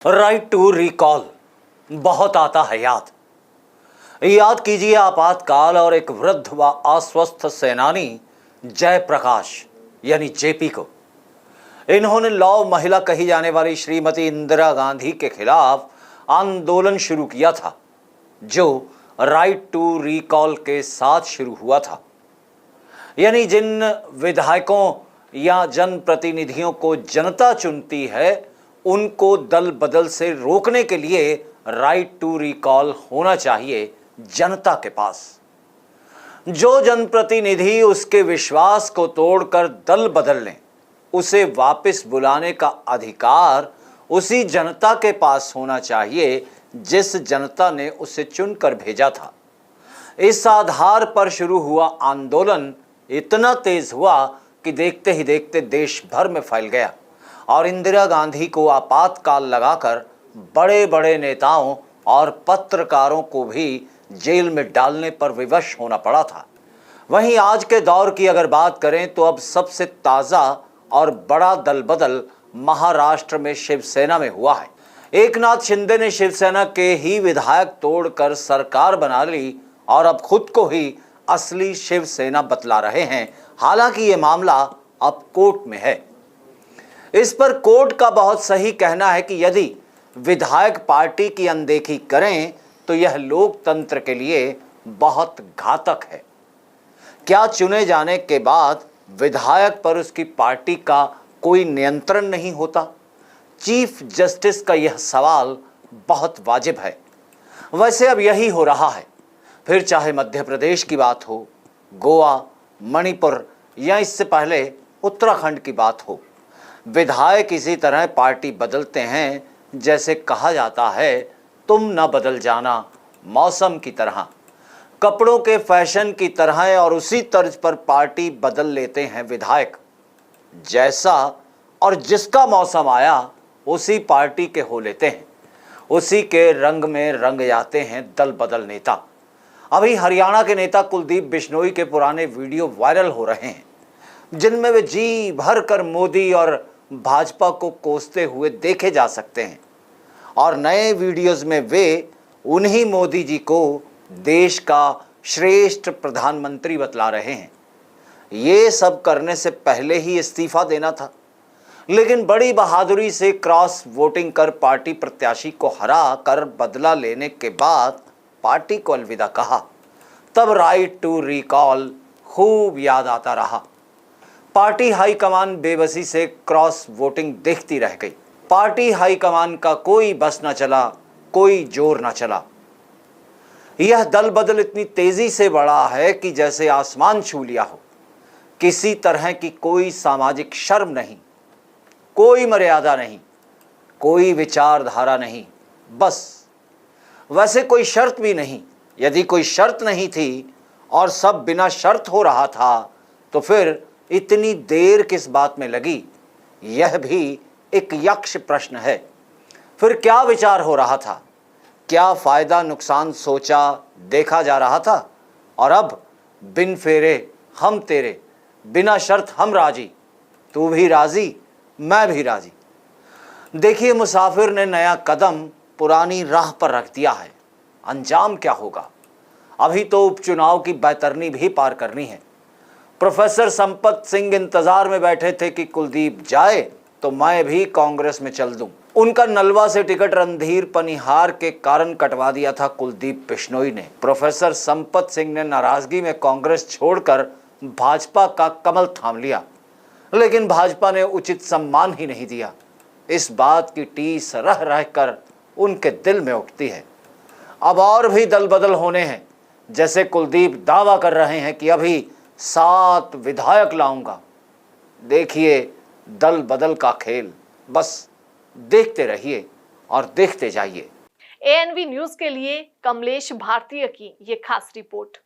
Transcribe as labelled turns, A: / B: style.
A: Right to recall बहुत आता है याद। याद कीजिए आपातकाल और एक वृद्ध व अस्वस्थ सेनानी जयप्रकाश यानी जेपी को। इन्होंने लौ महिला कही जाने वाली श्रीमती इंदिरा गांधी के खिलाफ आंदोलन शुरू किया था, जो राइट टू रिकॉल के साथ शुरू हुआ था। यानी जिन विधायकों या जनप्रतिनिधियों को जनता चुनती है, उनको दल बदल से रोकने के लिए राइट टू रिकॉल होना चाहिए जनता के पास। जो जनप्रतिनिधि उसके विश्वास को तोड़कर दल बदल लें, उसे वापस बुलाने का अधिकार उसी जनता के पास होना चाहिए जिस जनता ने उसे चुनकर भेजा था। इस आधार पर शुरू हुआ आंदोलन इतना तेज हुआ कि देखते ही देखते देश भर में फैल गया और इंदिरा गांधी को आपातकाल लगाकर बड़े बड़े नेताओं और पत्रकारों को भी जेल में डालने पर विवश होना पड़ा था। वहीं आज के दौर की अगर बात करें तो अब सबसे ताज़ा और बड़ा दल बदल महाराष्ट्र में शिवसेना में हुआ है। एकनाथ शिंदे ने शिवसेना के ही विधायक तोड़कर सरकार बना ली और अब खुद को ही असली शिवसेना बतला रहे हैं। हालांकि ये मामला अब कोर्ट में है। इस पर कोर्ट का बहुत सही कहना है कि यदि विधायक पार्टी की अनदेखी करें तो यह लोकतंत्र के लिए बहुत घातक है। क्या चुने जाने के बाद विधायक पर उसकी पार्टी का कोई नियंत्रण नहीं होता? चीफ जस्टिस का यह सवाल बहुत वाजिब है। वैसे अब यही हो रहा है। फिर चाहे मध्य प्रदेश की बात हो, गोवा, मणिपुर या इससे पहले उत्तराखंड की बात हो, विधायक इसी तरह पार्टी बदलते हैं। जैसे कहा जाता है, तुम न बदल जाना मौसम की तरह, कपड़ों के फैशन की तरह, और उसी तर्ज पर पार्टी बदल लेते हैं विधायक। जैसा और जिसका मौसम आया उसी पार्टी के हो लेते हैं, उसी के रंग में रंग जाते हैं दल बदल नेता। अभी हरियाणा के नेता कुलदीप बिश्नोई के पुराने वीडियो वायरल हो रहे हैं, जिनमें वे जी भर कर मोदी और भाजपा को कोसते हुए देखे जा सकते हैं। और नए वीडियोस में वे उन्हीं मोदी जी को देश का श्रेष्ठ प्रधानमंत्री बतला रहे हैं। ये सब करने से पहले ही इस्तीफा देना था, लेकिन बड़ी बहादुरी से क्रॉस वोटिंग कर पार्टी प्रत्याशी को हरा कर बदला लेने के बाद पार्टी को अलविदा कहा। तब राइट टू रिकॉल खूब याद आता रहा। पार्टी हाईकमान बेबसी से क्रॉस वोटिंग देखती रह गई। पार्टी हाईकमान का कोई बस न चला, कोई जोर न चला। यह दल बदल इतनी तेजी से बढ़ा है कि जैसे आसमान छू लिया हो। किसी तरह की कोई सामाजिक शर्म नहीं, कोई मर्यादा नहीं, कोई विचारधारा नहीं, बस। वैसे कोई शर्त भी नहीं। यदि कोई शर्त नहीं थी और सब बिना शर्त हो रहा था, तो फिर इतनी देर किस बात में लगी? यह भी एक यक्ष प्रश्न है। फिर क्या विचार हो रहा था? क्या फायदा नुकसान सोचा देखा जा रहा था? और अब बिन फेरे हम तेरे, बिना शर्त हम राजी, तू भी राजी मैं भी राजी। देखिए, मुसाफिर ने नया कदम पुरानी राह पर रख दिया है। अंजाम क्या होगा? अभी तो उपचुनाव की बैतरनी भी पार करनी है। प्रोफेसर संपत सिंह इंतजार में बैठे थे कि कुलदीप जाए तो मैं भी कांग्रेस में चल दूं। उनका नलवा से टिकट रणधीर पनिहार के कारण कटवा दिया था कुलदीप बिश्नोई ने। प्रोफेसर संपत सिंह ने नाराजगी में कांग्रेस छोड़कर भाजपा का कमल थाम लिया, लेकिन भाजपा ने उचित सम्मान ही नहीं दिया। इस बात की टीस रह रहकर उनके दिल में उठती है। अब और भी दल बदल होने हैं। जैसे कुलदीप दावा कर रहे हैं कि अभी 7 विधायक लाऊंगा। देखिए दल बदल का खेल, बस देखते रहिए और देखते जाइए।
B: ANV न्यूज के लिए कमलेश भारतीय की ये खास रिपोर्ट।